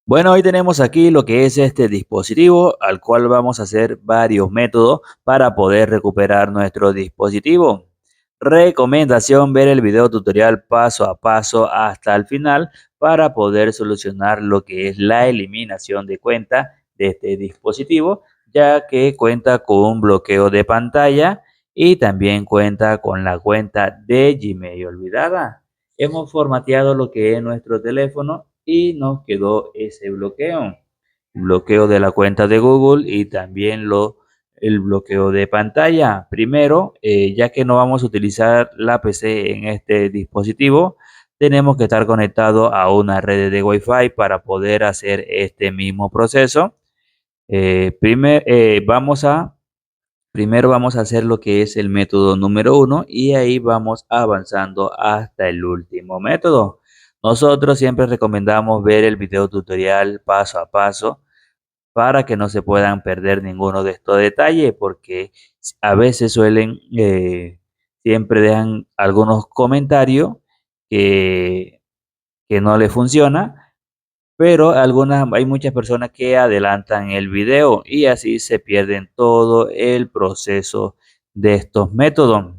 Bueno, hoy tenemos aquí lo que es este dispositivo, al cual vamos a hacer varios métodos para poder recuperar nuestro dispositivo. Recomendación: ver el video tutorial paso a paso hasta el final para poder solucionar lo que es la eliminación de cuenta de este dispositivo, ya que cuenta con un bloqueo de pantalla y también cuenta con la cuenta de Gmail olvidada. Hemos formateado lo que es nuestro teléfono y nos quedó ese bloqueo. Bloqueo de la cuenta de Google y también el bloqueo de pantalla. Primero, ya que no vamos a utilizar la PC en este dispositivo, tenemos que estar conectados a una red de Wi-Fi para poder hacer este mismo proceso. Primero vamos a hacer lo que es el método número uno y ahí vamos avanzando hasta el último método. Nosotros siempre recomendamos ver el video tutorial paso a paso para que no se puedan perder ninguno de estos detalles, porque a veces siempre dejan algunos comentarios que, que no les funciona, pero hay muchas personas que adelantan el video y así se pierden todo el proceso de estos métodos.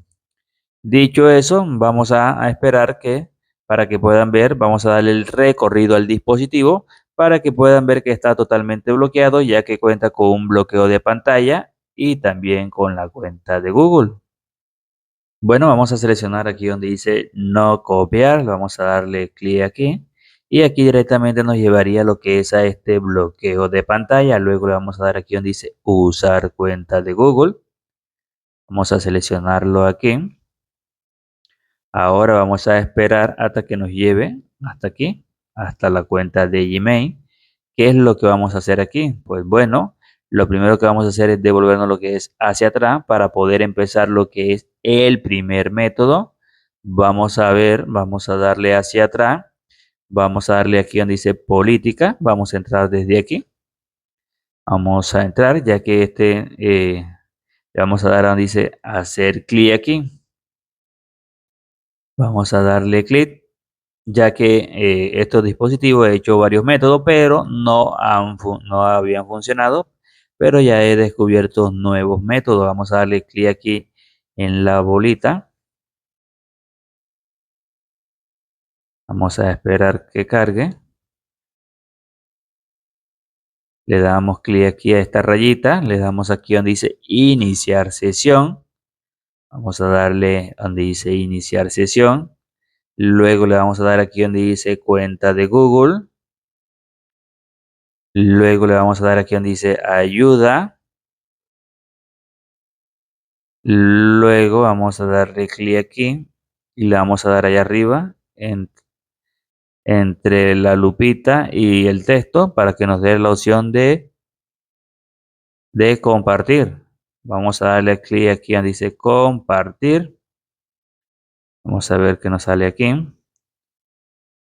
Dicho eso, vamos a esperar que para que puedan ver, vamos a darle el recorrido al dispositivo para que puedan ver que está totalmente bloqueado, ya que cuenta con un bloqueo de pantalla y también con la cuenta de Google. Bueno, vamos a seleccionar aquí donde dice no copiar, vamos a darle clic aquí y aquí directamente nos llevaría lo que es a este bloqueo de pantalla. Luego le vamos a dar aquí donde dice usar cuenta de Google, vamos a seleccionarlo aquí. Ahora vamos a esperar hasta que nos lleve hasta aquí, hasta la cuenta de Gmail. ¿Qué es lo que vamos a hacer aquí? Pues bueno, lo primero que vamos a hacer es devolvernos lo que es hacia atrás para poder empezar lo que es el primer método. Vamos a ver, vamos a darle hacia atrás. Vamos a darle aquí donde dice política. Vamos a entrar desde aquí. Vamos a entrar ya que le vamos a dar donde dice hacer clic aquí. Vamos a darle clic ya que estos dispositivos he hecho varios métodos, pero no habían funcionado, pero ya he descubierto nuevos métodos. Vamos a darle clic aquí en la bolita. Vamos a esperar que cargue. Le damos clic aquí a esta rayita, le damos aquí donde dice iniciar sesión. Vamos a darle donde dice iniciar sesión. Luego le vamos a dar aquí donde dice cuenta de Google. Luego le vamos a dar aquí donde dice ayuda. Luego vamos a darle clic aquí y le vamos a dar allá arriba entre la lupita y el texto para que nos dé la opción de compartir. Vamos a darle clic aquí donde dice compartir. Vamos a ver qué nos sale aquí.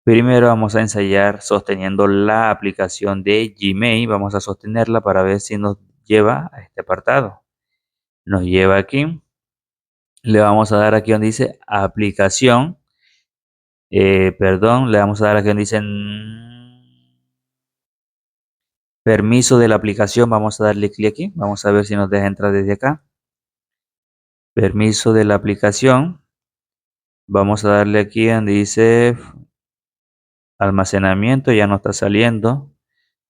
Primero vamos a ensayar sosteniendo la aplicación de Gmail. Vamos a sostenerla para ver si nos lleva a este apartado. Nos lleva aquí. Le vamos a dar aquí donde dice aplicación. Perdón, le vamos a dar aquí donde dice permiso de la aplicación. Vamos a darle clic aquí. Vamos a ver si nos deja entrar desde acá. Permiso de la aplicación. Vamos a darle aquí donde dice almacenamiento. Ya no está saliendo.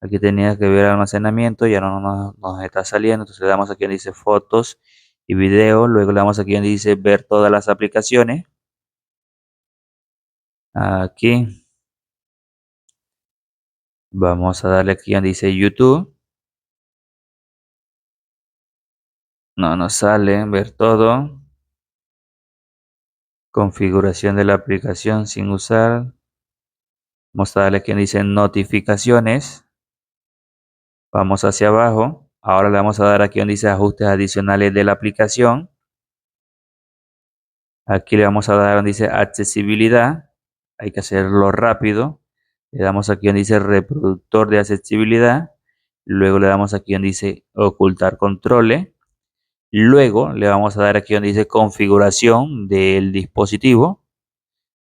Aquí tenía que ver almacenamiento. Ya no nos está saliendo. Entonces le damos aquí donde dice fotos y video. Luego le damos aquí donde dice ver todas las aplicaciones. Aquí. Vamos a darle aquí donde dice YouTube. No nos sale ver todo. Configuración de la aplicación sin usar. Vamos a darle aquí donde dice notificaciones. Vamos hacia abajo. Ahora le vamos a dar aquí donde dice ajustes adicionales de la aplicación. Aquí le vamos a dar donde dice accesibilidad. Hay que hacerlo rápido. Le damos aquí donde dice reproductor de accesibilidad. Luego le damos aquí donde dice ocultar controles. Luego le vamos a dar aquí donde dice configuración del dispositivo.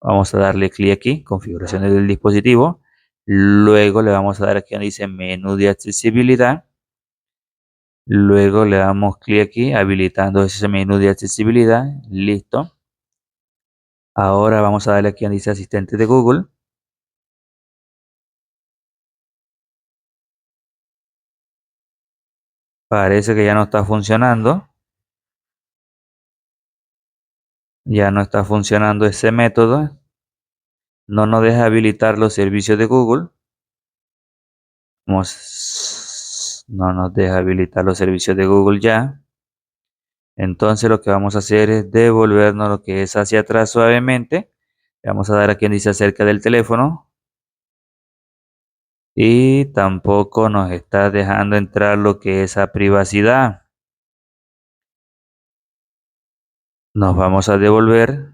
Vamos a darle clic aquí, configuraciones del dispositivo. Luego le vamos a dar aquí donde dice menú de accesibilidad. Luego le damos clic aquí, habilitando ese menú de accesibilidad. Listo. Ahora vamos a darle aquí donde dice asistente de Google. Parece que ya no está funcionando. Ya no está funcionando ese método. No nos deja habilitar los servicios de Google. No nos deja habilitar los servicios de Google ya. Entonces lo que vamos a hacer es devolvernos lo que es hacia atrás suavemente. Le vamos a dar aquí donde dice acerca del teléfono. Y tampoco nos está dejando entrar lo que es a privacidad. Nos vamos a devolver.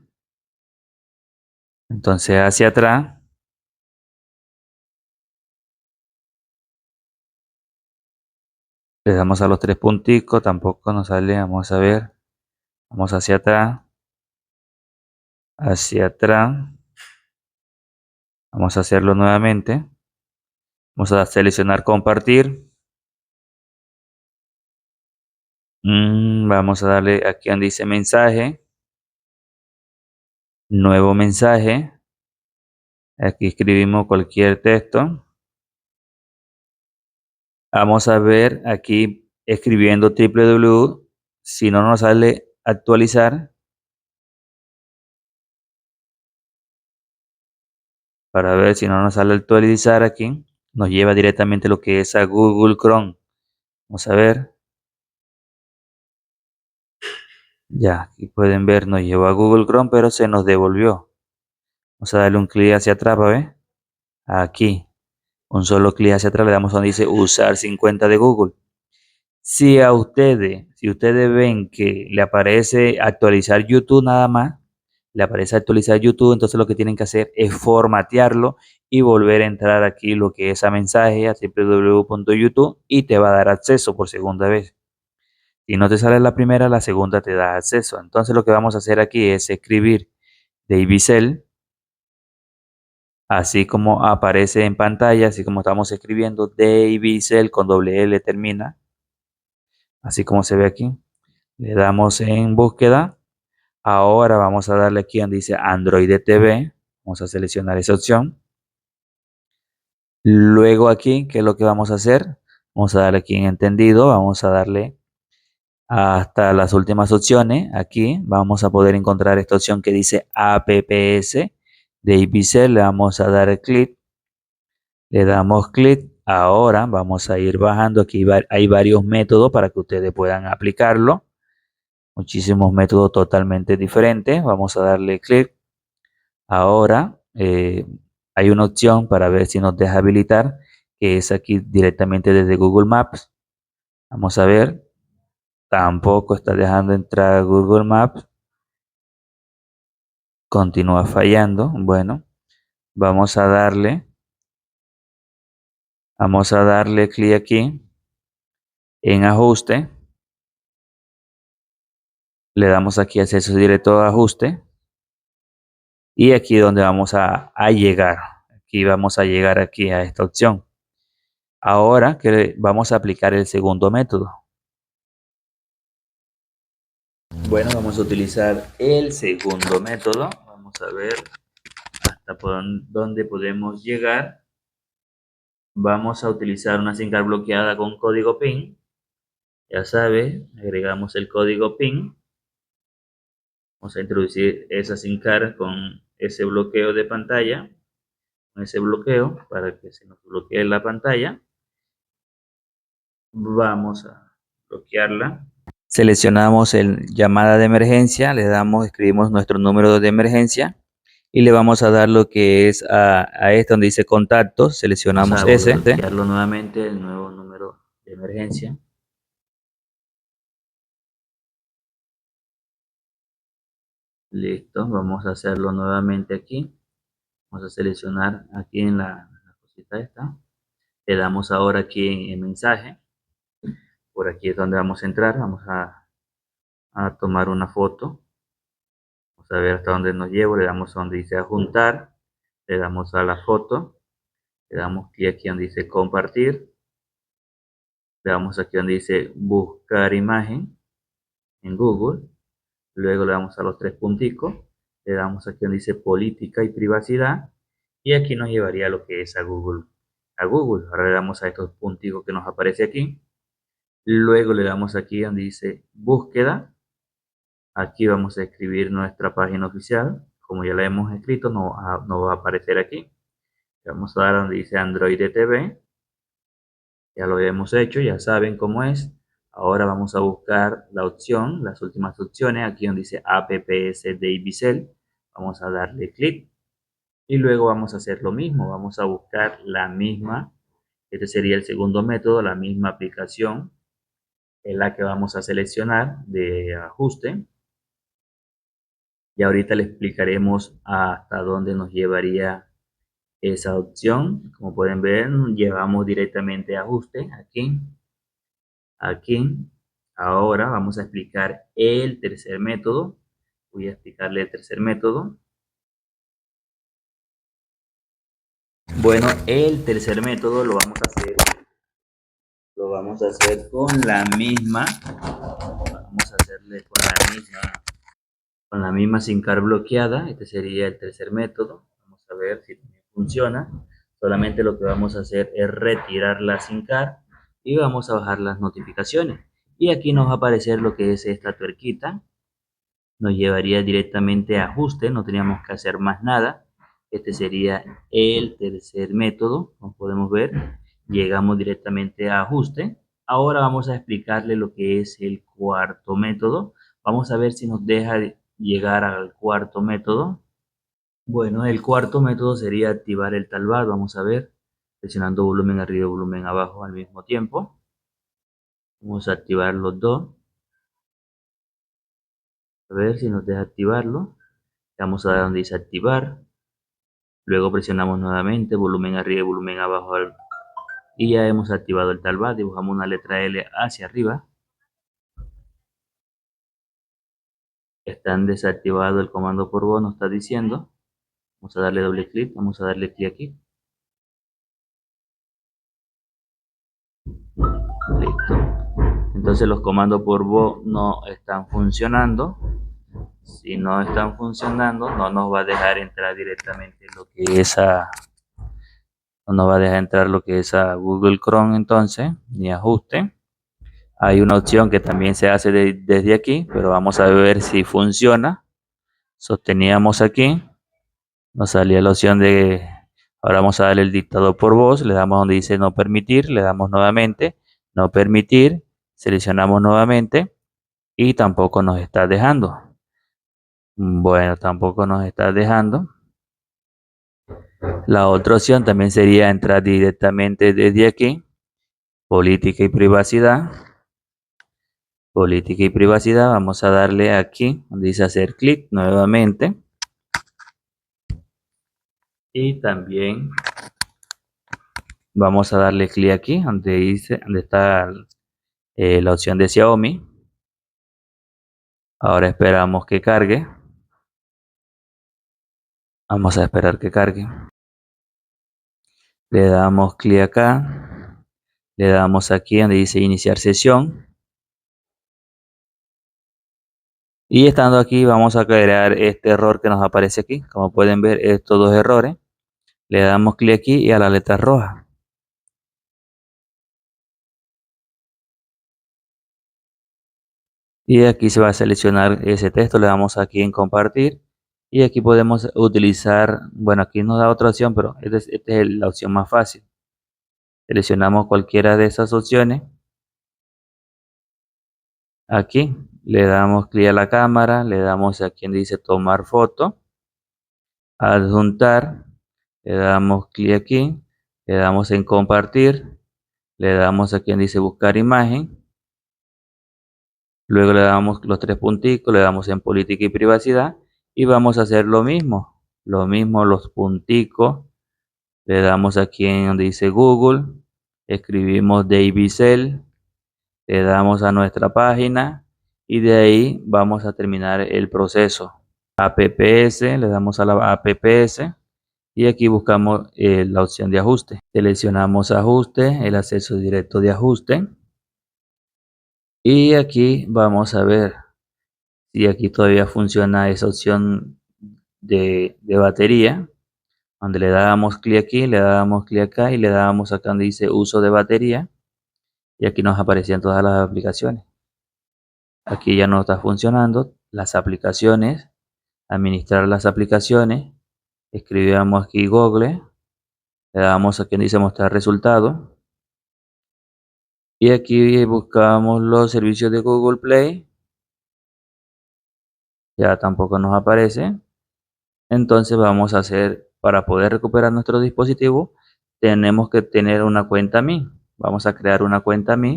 Entonces hacia atrás. Le damos a los tres punticos. Tampoco nos sale. Vamos a ver. Vamos hacia atrás. Hacia atrás. Vamos a hacerlo nuevamente. Vamos a seleccionar compartir. Vamos a darle aquí donde dice mensaje. Nuevo mensaje. Aquí escribimos cualquier texto. Vamos a ver aquí escribiendo www. Si no nos sale actualizar. Para ver si no nos sale actualizar aquí. Nos lleva directamente lo que es a Google Chrome. Vamos a ver. Ya, aquí pueden ver, nos llevó a Google Chrome, pero se nos devolvió. Vamos a darle un clic hacia atrás para ver. Aquí. Un solo clic hacia atrás le damos donde dice usar sin cuenta de Google. Si ustedes ven que le aparece actualizar YouTube nada más, le aparece actualizar YouTube, entonces lo que tienen que hacer es formatearlo y volver a entrar aquí lo que es a mensaje a www.youtube y te va a dar acceso por segunda vez. Si no te sale la primera, la segunda te da acceso. Entonces lo que vamos a hacer aquí es escribir Davicel, así como aparece en pantalla, así como estamos escribiendo Davicel con doble L termina, así como se ve aquí. Le damos en búsqueda. Ahora vamos a darle aquí donde dice Android TV. Vamos a seleccionar esa opción. Luego aquí, ¿qué es lo que vamos a hacer? Vamos a darle aquí en entendido. Vamos a darle hasta las últimas opciones. Aquí vamos a poder encontrar esta opción que dice APPS de IPCEL. Le vamos a dar clic. Le damos clic. Ahora vamos a ir bajando. Aquí hay varios métodos para que ustedes puedan aplicarlo. Muchísimos métodos totalmente diferentes. Vamos a darle clic. Ahora hay una opción para ver si nos deja habilitar, que es aquí directamente desde Google Maps. Vamos a ver. Tampoco está dejando entrar Google Maps. Continúa fallando. Bueno, vamos a darle. Vamos a darle clic aquí en ajuste. Le damos aquí acceso directo a ajuste. Y aquí donde vamos a llegar. Aquí vamos a llegar aquí a esta opción. Ahora que vamos a aplicar el segundo método. Bueno, vamos a utilizar el segundo método. Vamos a ver hasta por dónde podemos llegar. Vamos a utilizar una SIM card bloqueada con código PIN. Ya sabes, agregamos el código PIN. Vamos a introducir esa SIM card con ese bloqueo de pantalla. Con ese bloqueo para que se nos bloquee la pantalla. Vamos a bloquearla. Seleccionamos el llamada de emergencia, le damos, escribimos nuestro número de emergencia y le vamos a dar lo que es a esto donde dice contactos, seleccionamos ese. Vamos a bloquearlo nuevamente, el nuevo número de emergencia. Listo, vamos a hacerlo nuevamente aquí. Vamos a seleccionar aquí en la cosita esta. Le damos ahora aquí en mensaje. Por aquí es donde vamos a entrar. Vamos a tomar una foto. Vamos a ver hasta dónde nos llevo. Le damos a donde dice adjuntar. Le damos a la foto. Le damos clic aquí donde dice compartir. Le damos aquí donde dice buscar imagen en Google. Luego le damos a los tres punticos. Le damos aquí donde dice política y privacidad. Y aquí nos llevaría a lo que es a Google. Ahora le damos a estos punticos que nos aparece aquí. Luego le damos aquí donde dice búsqueda. Aquí vamos a escribir nuestra página oficial. Como ya la hemos escrito, no va a aparecer aquí. Le vamos a dar donde dice Android TV. Ya lo hemos hecho, ya saben cómo es. Ahora vamos a buscar la opción, las últimas opciones, aquí donde dice apps de Ibicel. Vamos a darle clic y luego vamos a hacer lo mismo. Vamos a buscar la misma, este sería el segundo método, la misma aplicación en la que vamos a seleccionar de ajuste. Y ahorita le explicaremos hasta dónde nos llevaría esa opción. Como pueden ver, llevamos directamente a ajuste aquí. Ahora vamos a explicar el tercer método. Voy a explicarle el tercer método. Bueno, el tercer método lo vamos a hacer con la misma. Vamos a hacerle con la misma SIM card bloqueada. Este sería el tercer método. Vamos a ver si funciona. Solamente lo que vamos a hacer es retirar la SIM card y vamos a bajar las notificaciones. Y aquí nos va a aparecer lo que es esta tuerquita. Nos llevaría directamente a ajuste, no teníamos que hacer más nada. Este sería el tercer método, como podemos ver. Llegamos directamente a ajuste. Ahora vamos a explicarle lo que es el cuarto método. Vamos a ver si nos deja llegar al cuarto método. Bueno, el cuarto método sería activar el talbar. Vamos a ver, presionando volumen arriba y volumen abajo al mismo tiempo. Vamos a activar los dos. A ver si nos deja activarlo. Vamos a dar donde dice activar. Luego presionamos nuevamente volumen arriba y volumen abajo y ya hemos activado el talbar. Dibujamos una letra L hacia arriba. Están desactivado el comando por voz, nos está diciendo. Vamos a darle doble clic, vamos a darle clic aquí. Listo. Entonces los comandos por voz no están funcionando. Si no están funcionando, no nos va a dejar entrar directamente lo que es no nos va a dejar entrar lo que es a Google Chrome entonces, ni ajuste. Hay una opción que también se hace desde aquí, pero vamos a ver si funciona. Sosteníamos aquí, nos salía la opción de, ahora vamos a darle el dictador por voz, le damos donde dice no permitir, le damos nuevamente, no permitir, seleccionamos nuevamente y tampoco nos está dejando. Bueno, tampoco nos está dejando. La otra opción también sería entrar directamente desde aquí, política y privacidad. Política y privacidad, vamos a darle aquí donde dice hacer clic nuevamente. Y también vamos a darle clic aquí donde está la opción de Xiaomi. Ahora esperamos que cargue. Vamos a esperar que cargue. Le damos clic acá. Le damos aquí donde dice iniciar sesión. Y estando aquí vamos a crear este error que nos aparece aquí. Como pueden ver, estos dos errores. Le damos clic aquí y a la letra roja. Y aquí se va a seleccionar ese texto. Le damos aquí en compartir. Y aquí podemos utilizar, bueno, aquí nos da otra opción, pero esta es la opción más fácil. Seleccionamos cualquiera de esas opciones. Aquí le damos clic a la cámara, le damos aquí donde dice tomar foto, adjuntar, le damos clic aquí, le damos en compartir, le damos aquí donde dice buscar imagen, luego le damos los tres punticos, le damos en política y privacidad y vamos a hacer lo mismo los punticos, le damos aquí en donde dice Google, escribimos Davicel, le damos a nuestra página y de ahí vamos a terminar el proceso. APPS, le damos a la APPS y aquí buscamos la opción de ajuste. Seleccionamos ajuste, el acceso directo de ajuste, y aquí vamos a ver si aquí todavía funciona esa opción de batería, donde le dábamos clic aquí, le dábamos clic acá y le dábamos acá donde dice uso de batería, y aquí nos aparecían todas las aplicaciones. Aquí ya no está funcionando las aplicaciones, administrar las aplicaciones, escribíamos aquí Google, le damos aquí donde dice mostrar resultados, y aquí buscamos los servicios de Google Play, ya tampoco nos aparece. Entonces vamos a hacer, para poder recuperar nuestro dispositivo, tenemos que tener una cuenta Mi. Vamos a crear una cuenta Mi.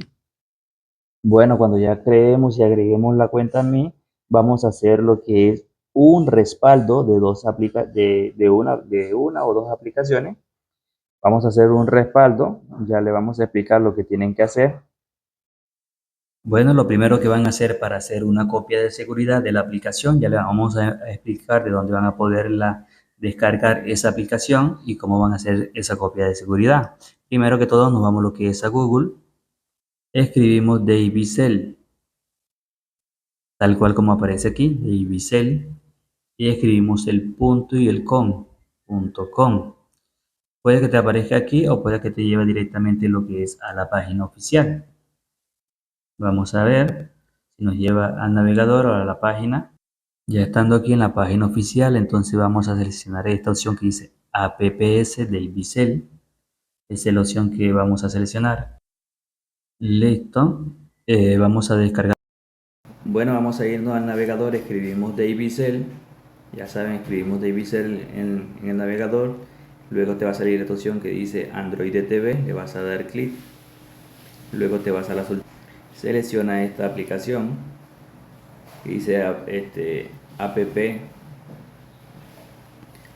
Bueno, cuando ya creemos y agreguemos la cuenta Mi, vamos a hacer lo que es un respaldo de una o dos aplicaciones. Vamos a hacer un respaldo, ya le vamos a explicar lo que tienen que hacer. Bueno, lo primero que van a hacer para hacer una copia de seguridad de la aplicación, ya les vamos a explicar de dónde van a poderla descargar esa aplicación y cómo van a hacer esa copia de seguridad. Primero que todo nos vamos a lo que es a Google, escribimos Davicel, tal cual como aparece aquí, Davicel, y escribimos el punto y el .com. Puede que te aparezca aquí o puede que te lleve directamente lo que es a la página oficial. Vamos a ver si nos lleva al navegador o a la página. Ya estando aquí en la página oficial, entonces vamos a seleccionar esta opción que dice apps de Ibicel. Esa es la opción que vamos a seleccionar. Listo. Vamos a descargar. Bueno, vamos a irnos al navegador, escribimos Davicel. Ya saben, escribimos Davicel en el navegador. Luego te va a salir esta opción que dice Android TV. Le vas a dar clic. Luego te vas a la selecciona esta aplicación que dice app.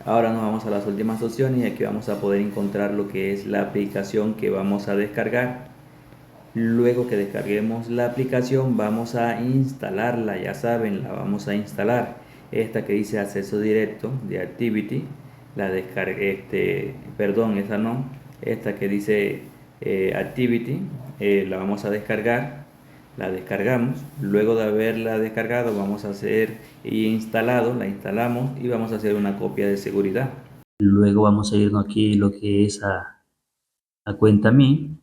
Ahora nos vamos a las últimas opciones y aquí vamos a poder encontrar lo que es la aplicación que vamos a descargar. Luego que descarguemos la aplicación vamos a instalarla, ya saben, la vamos a instalar. Esta que dice acceso directo de Activity, la descargué, perdón, esa no, esta que dice Activity, la vamos a descargar. La descargamos, luego de haberla descargado vamos a hacer y instalado, la instalamos y vamos a hacer una copia de seguridad. Luego vamos a irnos aquí lo que es a cuenta Mi.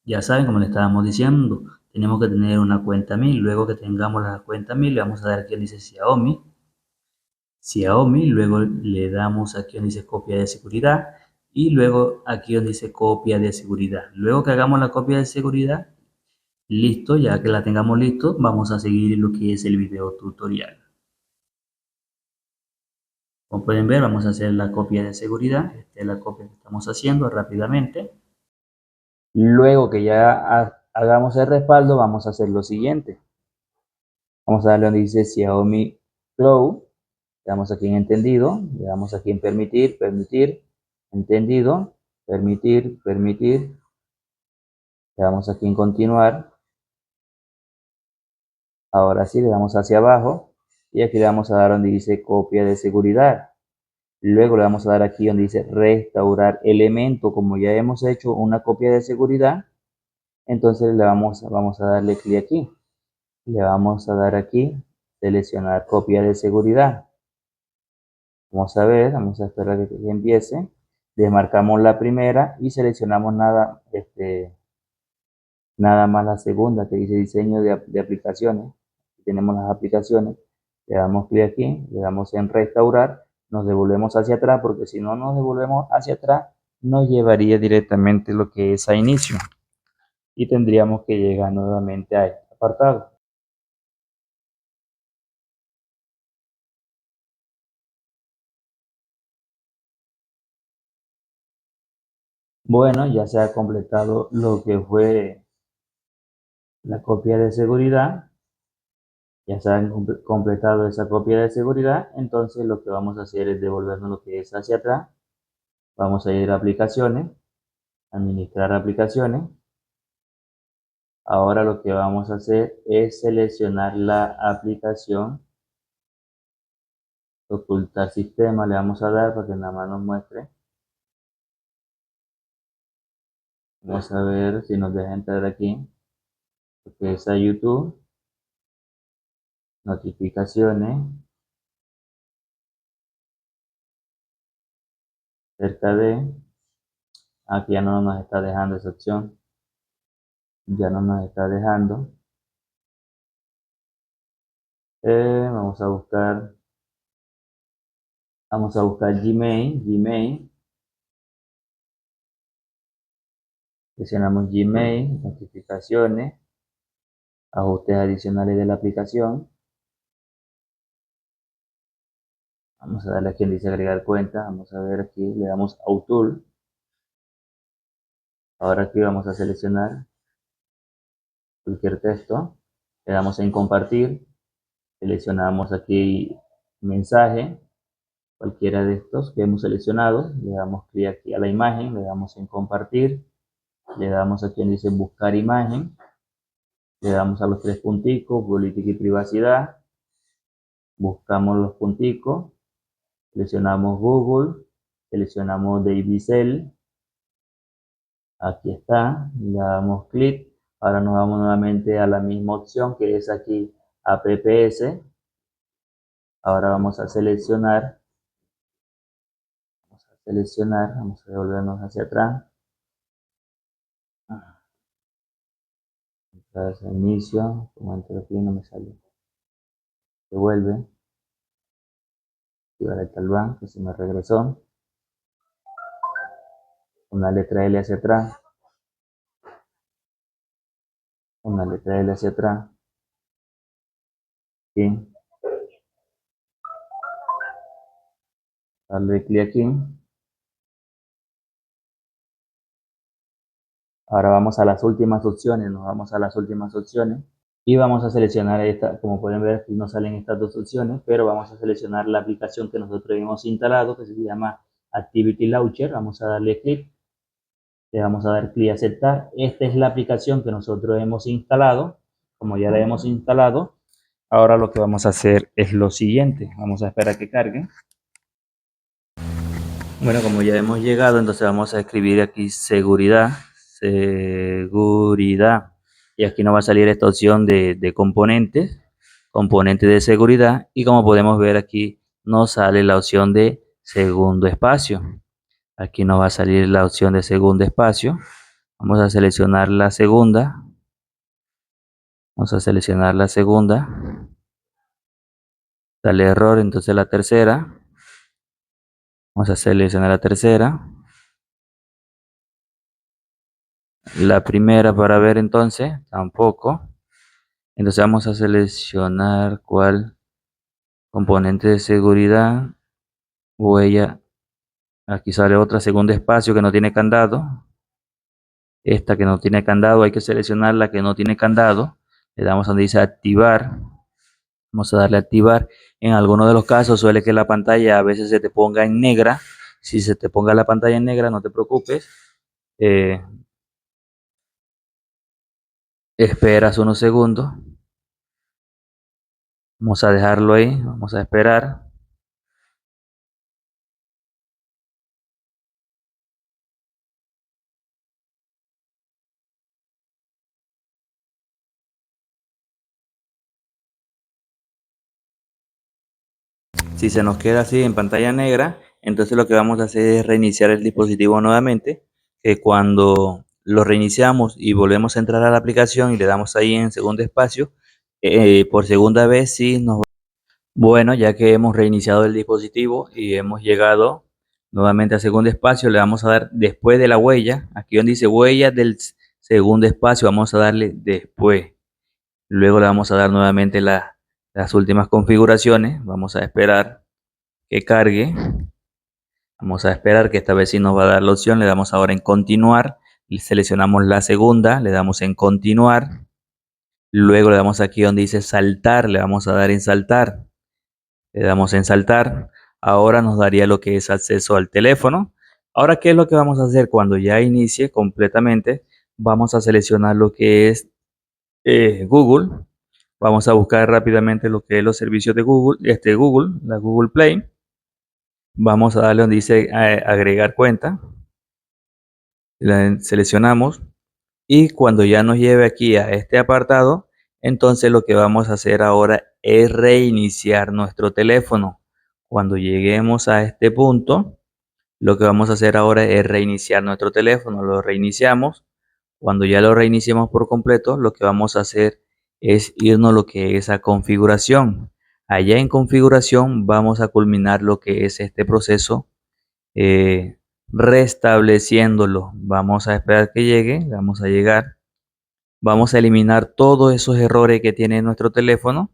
Ya saben, como le estábamos diciendo, tenemos que tener una cuenta Mi. Luego que tengamos la cuenta Mi, le vamos a dar aquí donde dice Xiaomi, luego le damos aquí donde dice copia de seguridad y luego aquí donde dice copia de seguridad. Luego que hagamos la copia de seguridad, listo, ya que la tengamos listo, vamos a seguir lo que es el video tutorial. Como pueden ver, vamos a hacer la copia de seguridad. Esta es la copia que estamos haciendo rápidamente. Luego que ya hagamos el respaldo, vamos a hacer lo siguiente. Vamos a darle donde dice Xiaomi Flow. Le damos aquí en entendido. Le damos aquí en permitir, permitir, entendido, permitir, permitir. Le damos aquí en continuar. Ahora sí, le damos hacia abajo. Y aquí le vamos a dar donde dice copia de seguridad. Luego le vamos a dar aquí donde dice restaurar elemento. Como ya hemos hecho una copia de seguridad, entonces le vamos a darle clic aquí. Le vamos a dar aquí, seleccionar copia de seguridad. Vamos a ver, vamos a esperar que empiece. Desmarcamos la primera y seleccionamos nada más la segunda que dice diseño de aplicaciones. Aquí tenemos las aplicaciones. Le damos clic aquí, le damos en restaurar, nos devolvemos hacia atrás porque si no nos devolvemos hacia atrás nos llevaría directamente lo que es a inicio y tendríamos que llegar nuevamente a este apartado. Bueno, ya se ha completado lo que fue la copia de seguridad. Ya se han completado esa copia de seguridad. Entonces lo que vamos a hacer es devolvernos lo que es hacia atrás. Vamos a ir a aplicaciones, administrar aplicaciones. Ahora lo que vamos a hacer es seleccionar la aplicación, ocultar sistema, le vamos a dar para que nada más nos muestre. Vamos a ver si nos deja entrar aquí, que es a YouTube, notificaciones, cerca de, aquí ya no nos está dejando esa opción, ya no nos está dejando. Vamos a buscar Gmail, seleccionamos Gmail, notificaciones, ajustes adicionales de la aplicación. Vamos a darle aquí donde dice agregar cuenta, vamos a ver aquí, le damos Autul. Ahora aquí vamos a seleccionar cualquier texto, le damos en compartir, seleccionamos aquí mensaje, cualquiera de estos que hemos seleccionado, le damos clic aquí a la imagen, le damos en compartir, le damos aquí donde dice buscar imagen, le damos a los tres punticos, política y privacidad, buscamos los punticos, seleccionamos Google, seleccionamos Davicel, aquí está, le damos clic, ahora nos vamos nuevamente a la misma opción que es aquí apps, ahora vamos a seleccionar, vamos a devolvernos hacia atrás, a inicio, como entro aquí no me sale, devuelve, activar el talbán, que se me regresó, una letra L hacia atrás, una letra L hacia atrás, aquí, darle clic aquí. Ahora vamos a las últimas opciones, nos vamos a las últimas opciones y vamos a seleccionar esta, como pueden ver aquí nos salen estas dos opciones, pero vamos a seleccionar la aplicación que nosotros hemos instalado, que se llama Activity Launcher, vamos a darle clic, le vamos a dar clic a aceptar. Esta es la aplicación que nosotros hemos instalado, como ya la hemos instalado, ahora lo que vamos a hacer es lo siguiente, vamos a esperar a que cargue. Bueno, como ya hemos llegado, entonces vamos a escribir aquí seguridad, y aquí nos va a salir esta opción de componentes, componentes de seguridad, y como podemos ver aquí nos sale la opción de segundo espacio. Aquí nos va a salir la opción de segundo espacio. Vamos a seleccionar la segunda. Vamos a seleccionar la segunda. Sale error, entonces la tercera. Vamos a seleccionar la tercera. La primera para ver entonces, tampoco. Entonces vamos a seleccionar cuál componente de seguridad, huella. Aquí sale otra, segundo espacio que no tiene candado. Esta que no tiene candado, hay que seleccionar la que no tiene candado. Le damos donde dice activar. Vamos a darle a activar. En algunos de los casos suele que la pantalla a veces se te ponga en negra. Si se te ponga la pantalla en negra, no te preocupes. Esperas unos segundos. Vamos a dejarlo ahí. Vamos a esperar. Si se nos queda así en pantalla negra, entonces lo que vamos a hacer es reiniciar el dispositivo nuevamente, que cuando lo reiniciamos y volvemos a entrar a la aplicación y le damos ahí en segundo espacio, por segunda vez sí nos va. Bueno, ya que hemos reiniciado el dispositivo y hemos llegado nuevamente a segundo espacio, le vamos a dar después de la huella, aquí donde dice huella del segundo espacio, vamos a darle después. Luego le vamos a dar nuevamente las últimas configuraciones, vamos a esperar que cargue. Vamos a esperar que esta vez sí nos va a dar la opción. Le damos ahora en continuar. Seleccionamos la segunda. Le damos en continuar. Luego le damos aquí donde dice saltar. Le vamos a dar en saltar. Le damos en saltar. Ahora nos daría lo que es acceso al teléfono. Ahora, ¿qué es lo que vamos a hacer cuando ya inicie completamente? Vamos a seleccionar lo que es Google. Vamos a buscar rápidamente lo que es los servicios de Google. Google, la Google Play. Vamos a darle donde dice agregar cuenta. La seleccionamos y cuando ya nos lleve aquí a este apartado, entonces lo que vamos a hacer ahora es reiniciar nuestro teléfono. Cuando lleguemos a este punto, lo que vamos a hacer ahora es reiniciar nuestro teléfono. Lo reiniciamos. Cuando ya lo reiniciemos por completo, lo que vamos a hacer es irnos a lo que es a configuración. Allá en configuración vamos a culminar lo que es este proceso restableciéndolo. Vamos a esperar que llegue, vamos a llegar. Vamos a eliminar todos esos errores que tiene nuestro teléfono.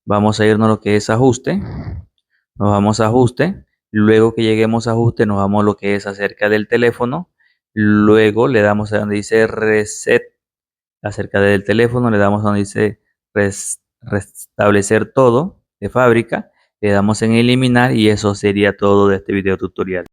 Vamos a irnos a lo que es ajuste. Nos vamos a ajuste. Luego que lleguemos a ajuste, nos vamos a lo que es acerca del teléfono. Luego le damos a donde dice reset acerca del teléfono. Le damos a donde dice restablecer todo de fábrica. Le damos en eliminar y eso sería todo de este video tutorial.